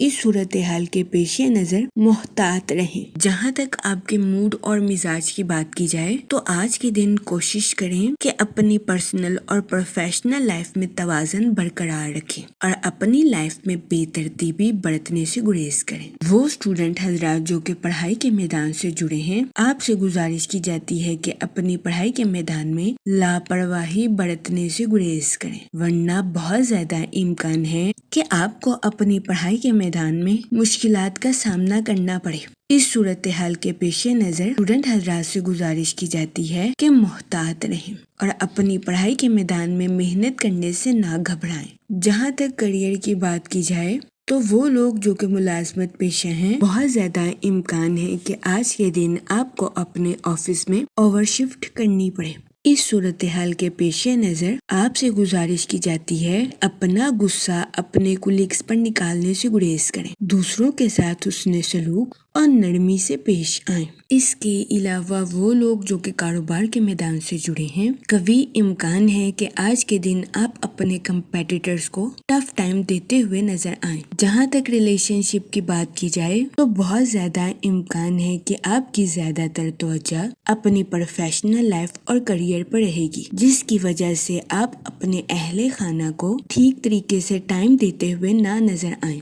اس صورتحال کے پیش نظر محتاط رہیں۔ جہاں تک آپ کے موڈ اور مزاج کی بات کی جائے تو آج کے دن کوشش کریں کہ اپنی پرسنل اور پروفیشنل لائف میں توازن برقرار رکھیں اور اپنی لائف میں بے ترتیبی برتنے سے گریز کریں۔ وہ اسٹوڈنٹ حضرات جو کہ پڑھائی کے میدان سے جڑے ہیں، آپ سے گزارش کی جاتی ہے کہ اپنی پڑھائی کے میدان میں لاپرواہی برتنے سے گریز کریں، ورنہ بہت زیادہ امکان ہے کہ آپ کو اپنی پڑھائی کے میدان میں مشکلات کا سامنا کرنا پڑے۔ اس صورتحال کے پیش نظر اسٹوڈنٹ حضرات سے گزارش کی جاتی ہے کہ محتاط رہیں اور اپنی پڑھائی کے میدان میں محنت کرنے سے نہ گھبرائیں۔ جہاں تک کریئر کی بات کی جائے تو وہ لوگ جو کہ ملازمت پیشہ ہیں، بہت زیادہ امکان ہے کہ آج کے دن آپ کو اپنے آفس میں اوور شفٹ کرنی پڑے۔ اس صورتحال کے پیش نظر آپ سے گزارش کی جاتی ہے اپنا غصہ اپنے کولیگز پر نکالنے سے گریز کریں، دوسروں کے ساتھ حسن سلوک اور نرمی سے پیش آئیں۔ اس کے علاوہ وہ لوگ جو کہ کاروبار کے میدان سے جڑے ہیں، قوی امکان ہے کہ آج کے دن آپ اپنے کمپیٹیٹرز کو ٹف ٹائم دیتے ہوئے نظر آئیں۔ جہاں تک ریلیشن شپ کی بات کی جائے تو بہت زیادہ امکان ہے کہ آپ کی زیادہ تر توجہ اپنی پروفیشنل لائف اور کریئر پر رہے گی، جس کی وجہ سے آپ اپنے اہل خانہ کو ٹھیک طریقے سے ٹائم دیتے ہوئے نہ نظر آئیں۔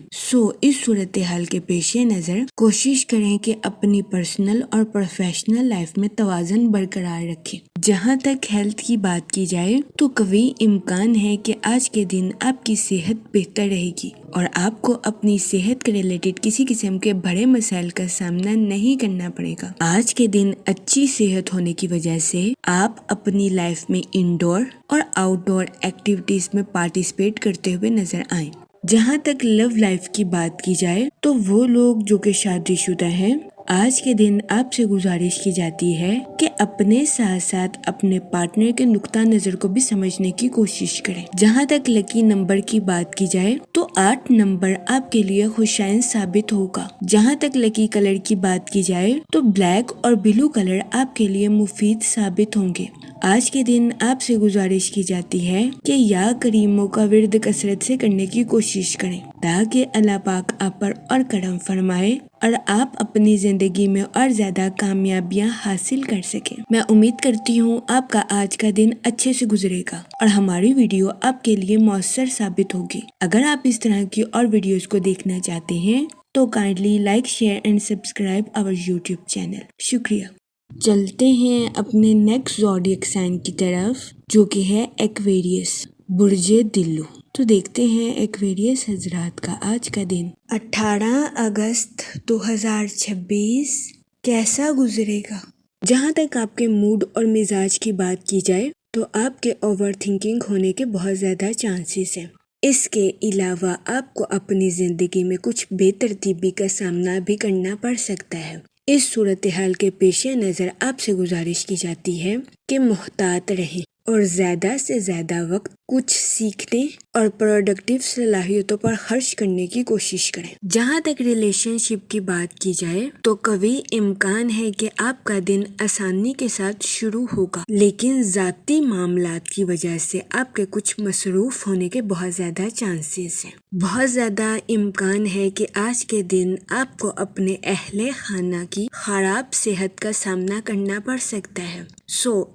اس صورتحال کے پیش نظر کوشش کریں کہ اپنی پرسنل اور پروفیشنل لائف میں توازن برقرار رکھیں۔ جہاں تک ہیلتھ کی بات کی جائے تو قوی امکان ہے کہ آج کے دن آپ کی صحت بہتر رہے گی اور آپ کو اپنی صحت کے ریلیٹڈ کسی قسم کے بڑے مسائل کا سامنا نہیں کرنا پڑے گا۔ آج کے دن اچھی صحت ہونے کی وجہ سے آپ اپنی لائف میں انڈور اور آؤٹ ڈور ایکٹیویٹیز میں پارٹیسپیٹ کرتے ہوئے نظر آئیں۔ جہاں تک لو لائف کی بات کی جائے تو وہ لوگ جو کہ شادی شدہ ہیں، آج کے دن آپ سے گزارش کی جاتی ہے کہ اپنے ساتھ ساتھ اپنے پارٹنر کے نقطہ نظر کو بھی سمجھنے کی کوشش کریں۔ جہاں تک لکی نمبر کی بات کی جائے تو 8 نمبر آپ کے لیے خوشائن ثابت ہوگا۔ جہاں تک لکی کلر کی بات کی جائے تو بلیک اور بلو کلر آپ کے لیے مفید ثابت ہوں گے۔ آج کے دن آپ سے گزارش کی جاتی ہے کہ یا کریموں کا ورد کثرت سے کرنے کی کوشش کریں تاکہ اللہ پاک آپ پر اور کرم فرمائے اور آپ اپنی زندگی میں اور زیادہ کامیابیاں حاصل کر سکیں۔ میں امید کرتی ہوں آپ کا آج کا دن اچھے سے گزرے گا اور ہماری ویڈیو آپ کے لیے مؤثر ثابت ہوگی۔ اگر آپ اس طرح کی اور ویڈیوز کو دیکھنا چاہتے ہیں تو kindly like, share and subscribe our YouTube channel. شکریہ۔ چلتے ہیں اپنے نیکسٹ زوڈیک سائن کی طرف، جو کہ ہے ایکویریس، برج دلو۔ تو دیکھتے ہیں ایکویریس حضرات کا آج کا دن 18 اگست 2026 کیسا گزرے گا۔ جہاں تک آپ کے موڈ اور مزاج کی بات کی جائے تو آپ کے اوور تھنکنگ ہونے کے بہت زیادہ چانسز ہیں۔ اس کے علاوہ آپ کو اپنی زندگی میں کچھ بے ترتیبی کا سامنا بھی کرنا پڑ سکتا ہے۔ اس صورتحال کے پیش نظر آپ سے گزارش کی جاتی ہے کہ محتاط رہیں اور زیادہ سے زیادہ وقت کچھ سیکھنے اور پروڈکٹیو صلاحیتوں پر خرچ کرنے کی کوشش کریں۔ جہاں تک ریلیشن شپ کی بات کی جائے تو قوی امکان ہے کہ آپ کا دن آسانی کے ساتھ شروع ہوگا، لیکن ذاتی معاملات کی وجہ سے آپ کے کچھ مصروف ہونے کے بہت زیادہ چانسز ہیں۔ بہت زیادہ امکان ہے کہ آج کے دن آپ کو اپنے اہل خانہ کی خراب صحت کا سامنا کرنا پڑ سکتا ہے۔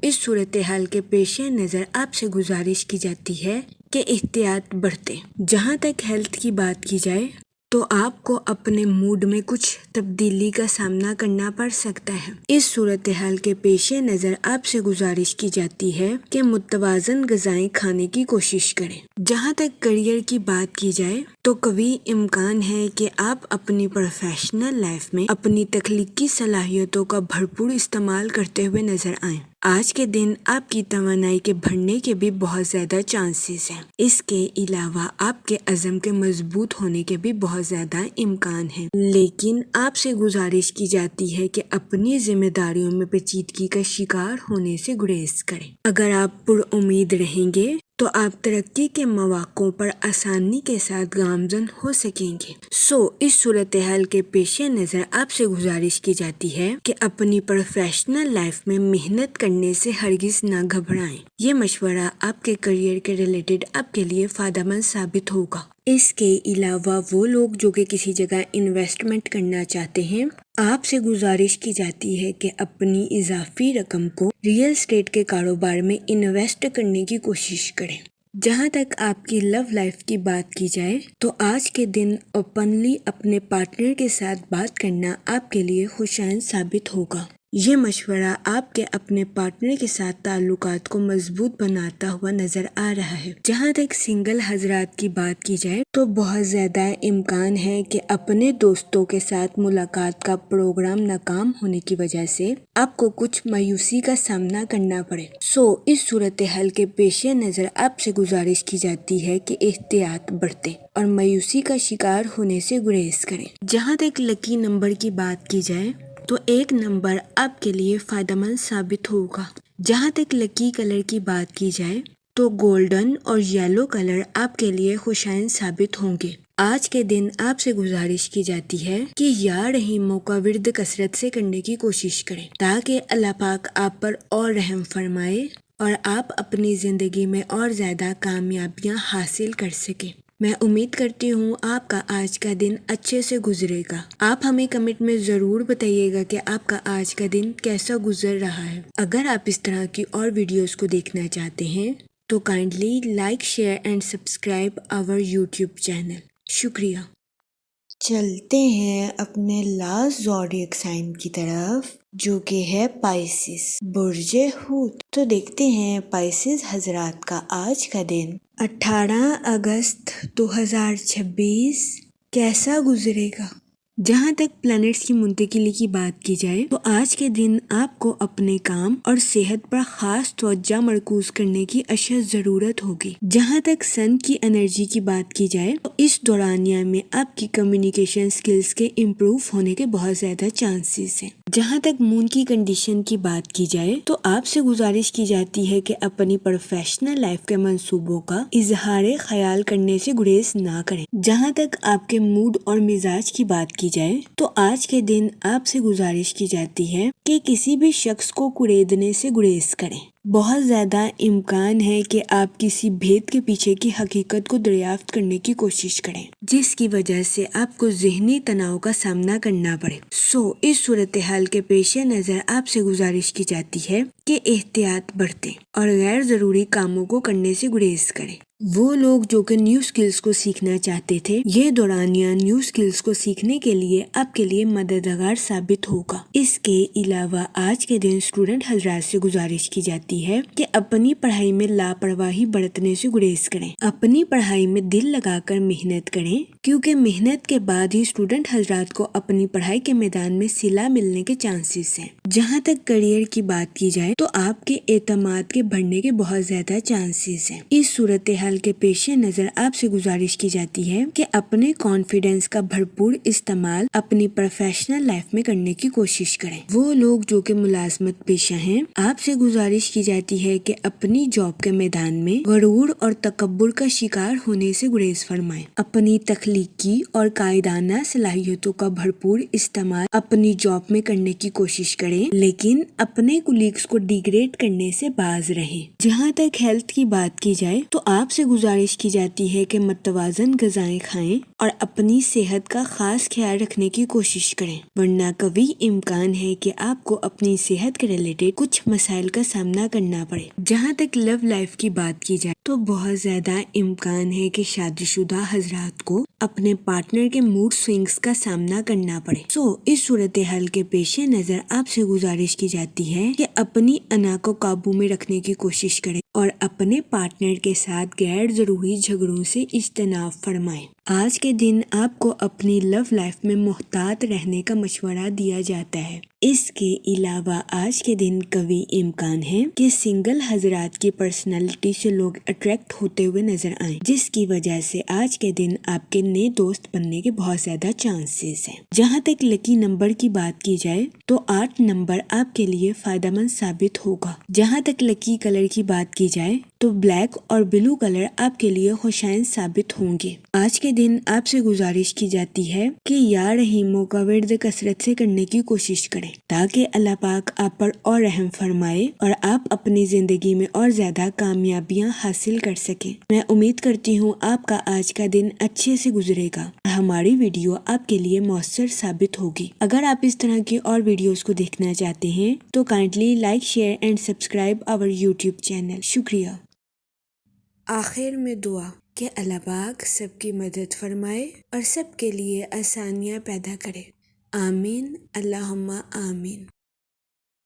اس صورتحال کے پیش نظر آپ سے گزارش کی جاتی ہے کہ احتیاط برتیں۔ جہاں تک ہیلتھ کی بات کی جائے تو آپ کو اپنے موڈ میں کچھ تبدیلی کا سامنا کرنا پڑ سکتا ہے۔ اس صورتحال کے پیش نظر آپ سے گزارش کی جاتی ہے کہ متوازن غذائیں کھانے کی کوشش کریں۔ جہاں تک کیریئر کی بات کی جائے تو قوی امکان ہے کہ آپ اپنی پروفیشنل لائف میں اپنی تخلیقی صلاحیتوں کا بھرپور استعمال کرتے ہوئے نظر آئیں۔ آج کے دن آپ کی توانائی کے بڑھنے کے بھی بہت زیادہ چانسز ہیں۔ اس کے علاوہ آپ کے عزم کے مضبوط ہونے کے بھی بہت زیادہ امکان ہیں، لیکن آپ سے گزارش کی جاتی ہے کہ اپنی ذمہ داریوں میں پیچیدگی کا شکار ہونے سے گریز کریں۔ اگر آپ پر امید رہیں گے تو آپ ترقی کے مواقعوں پر آسانی کے ساتھ گامزن ہو سکیں گے۔ اس صورتحال کے پیش نظر آپ سے گزارش کی جاتی ہے کہ اپنی پروفیشنل لائف میں محنت کرنے سے ہرگز نہ گھبرائیں۔ یہ مشورہ آپ کے کیریئر کے ریلیٹڈ آپ کے لیے فائدہ مند ثابت ہوگا۔ اس کے علاوہ وہ لوگ جو کہ کسی جگہ انویسٹمنٹ کرنا چاہتے ہیں، آپ سے گزارش کی جاتی ہے کہ اپنی اضافی رقم کو ریئل اسٹیٹ کے کاروبار میں انویسٹ کرنے کی کوشش کریں۔ جہاں تک آپ کی لو لائف کی بات کی جائے تو آج کے دن اوپنلی اپنے پارٹنر کے ساتھ بات کرنا آپ کے لیے خوشائند ثابت ہوگا۔ یہ مشورہ آپ کے اپنے پارٹنر کے ساتھ تعلقات کو مضبوط بناتا ہوا نظر آ رہا ہے۔ جہاں تک سنگل حضرات کی بات کی جائے تو بہت زیادہ امکان ہے کہ اپنے دوستوں کے ساتھ ملاقات کا پروگرام ناکام ہونے کی وجہ سے آپ کو کچھ مایوسی کا سامنا کرنا پڑے۔ اس صورتحال کے پیش نظر آپ سے گزارش کی جاتی ہے کہ احتیاط برتیں اور مایوسی کا شکار ہونے سے گریز کریں۔ جہاں تک لکی نمبر کی بات کی جائے تو 1 نمبر آپ کے لیے فائدہ مند ثابت ہوگا۔ جہاں تک لکی کلر کی بات کی جائے تو گولڈن اور یلو کلر آپ کے لیے خوشائند ثابت ہوں گے۔ آج کے دن آپ سے گزارش کی جاتی ہے کہ یا رحیموں کا ورد کثرت سے کرنے کی کوشش کریں تاکہ اللہ پاک آپ پر اور رحم فرمائے اور آپ اپنی زندگی میں اور زیادہ کامیابیاں حاصل کر سکیں۔ میں امید کرتی ہوں آپ کا آج کا دن اچھے سے گزرے گا۔ آپ ہمیں کمنٹ میں ضرور بتائیے گا کہ آپ کا آج کا دن کیسا گزر رہا ہے۔ اگر آپ اس طرح کی اور ویڈیوز کو دیکھنا چاہتے ہیں تو kindly like, share and subscribe our YouTube channel. شکریہ۔ چلتے ہیں اپنے لاسٹ زوڈیک سائن کی طرف جو کہ ہے پائسس، برج حوت۔ تو دیکھتے ہیں پائسس حضرات کا آج کا دن 18 اگست 2026 کیسا گزرے گا۔ جہاں تک پلانٹس کی منتقلی کی بات کی جائے تو آج کے دن آپ کو اپنے کام اور صحت پر خاص توجہ مرکوز کرنے کی اشد ضرورت ہوگی۔ جہاں تک سن کی انرجی کی بات کی جائے تو اس دورانیہ میں آپ کی کمیونیکیشن سکلز کے امپروو ہونے کے بہت زیادہ چانسز ہیں۔ جہاں تک مون کی کنڈیشن کی بات کی جائے تو آپ سے گزارش کی جاتی ہے کہ اپنی پروفیشنل لائف کے منصوبوں کا اظہار خیال کرنے سے گریز نہ کریں۔ جہاں تک آپ کے موڈ اور مزاج کی بات کی جائے تو آج کے دن آپ سے گزارش کی جاتی ہے کہ کسی بھی شخص کو کریدنے سے گریز کریں۔ بہت زیادہ امکان ہے کہ آپ کسی بھید کے پیچھے کی حقیقت کو دریافت کرنے کی کوشش کریں جس کی وجہ سے آپ کو ذہنی تناؤ کا سامنا کرنا پڑے۔ اس صورتحال کے پیش نظر آپ سے گزارش کی جاتی ہے کہ احتیاط برتیں اور غیر ضروری کاموں کو کرنے سے گریز کریں۔ وہ لوگ جو کہ نیو سکلز کو سیکھنا چاہتے تھے، یہ دورانیہ نیو سکلز کو سیکھنے کے لیے آپ کے لیے مددگار ثابت ہوگا۔ اس کے علاوہ آج کے دن اسٹوڈنٹ حضرات سے گزارش کی جاتی ہے کہ اپنی پڑھائی میں لاپرواہی برتنے سے گریز کریں۔ اپنی پڑھائی میں دل لگا کر محنت کریں کیونکہ محنت کے بعد ہی اسٹوڈنٹ حضرات کو اپنی پڑھائی کے میدان میں صلہ ملنے کے چانسز ہیں۔ جہاں تک کیریئر کی بات کی جائے تو آپ کے اعتماد کے بڑھنے کے بہت زیادہ چانسز ہیں۔ اس صورتحال کے پیش نظر آپ سے گزارش کی جاتی ہے کہ اپنے کانفیڈنس کا بھرپور استعمال اپنی پروفیشنل لائف میں کرنے کی کوشش کریں۔ وہ لوگ جو کہ ملازمت پیشہ ہیں، آپ سے گزارش کی جاتی ہے کہ اپنی جاب کے میدان میں غرور اور تکبر کا شکار ہونے سے گریز فرمائیں۔ اپنی تخلیقی اور قائدانہ صلاحیتوں کا بھرپور استعمال اپنی جاب میں کرنے کی کوشش کریں، لیکن اپنے کولیگز کو ڈیگریڈ کرنے سے باز رہیں۔ جہاں تک ہیلتھ کی بات کی جائے تو آپ سے سے گزارش کی جاتی ہے کہ متوازن غذائیں کھائیں اور اپنی صحت کا خاص خیال رکھنے کی کوشش کریں، ورنہ قوی امکان ہے کہ آپ کو اپنی صحت کے ریلیٹڈ کچھ مسائل کا سامنا کرنا پڑے۔ جہاں تک لو لائف کی بات کی جائے تو بہت زیادہ امکان ہے کہ شادی شدہ حضرات کو اپنے پارٹنر کے موڈ سوئنگز کا سامنا کرنا پڑے۔ اس صورتحال کے پیش نظر آپ سے گزارش کی جاتی ہے کہ اپنی انا کو قابو میں رکھنے کی کوشش کریں اور اپنے پارٹنر کے ساتھ غیر ضروری جھگڑوں سے اجتناب فرمائیں۔ آج کے دن آپ کو اپنی لو لائف میں محتاط رہنے کا مشورہ دیا جاتا ہے۔ اس کے علاوہ آج کے دن قوی امکان ہے کہ سنگل حضرات کی پرسنالٹی سے لوگ اٹریکٹ ہوتے ہوئے نظر آئیں، جس کی وجہ سے آج کے دن آپ کے نئے دوست بننے کے بہت زیادہ چانسز ہیں۔ جہاں تک لکی نمبر کی بات کی جائے تو 8 نمبر آپ کے لیے فائدہ مند ثابت ہوگا۔ جہاں تک لکی کلر کی بات کی جائے تو بلیک اور بلو کلر آپ کے لیے خوشائن ثابت ہوں گے۔ آج کے دن آپ سے گزارش کی جاتی ہے کہ یا رحیموں کا ورد کثرت سے کرنے کی کوشش کریں تاکہ اللہ پاک آپ پر اور رحم فرمائے اور آپ اپنی زندگی میں اور زیادہ کامیابیاں حاصل کر سکیں۔ میں امید کرتی ہوں آپ کا آج کا دن اچھے سے گزرے گا اور ہماری ویڈیو آپ کے لیے مؤثر ثابت ہوگی۔ اگر آپ اس طرح کی اور ویڈیوز کو دیکھنا چاہتے ہیں تو kindly like, share and subscribe our YouTube channel. شکریہ۔ آخر میں دعا کہ اللہ پاک سب کی مدد فرمائے اور سب کے لیے آسانیاں پیدا کرے۔ آمین، اللہم آمین۔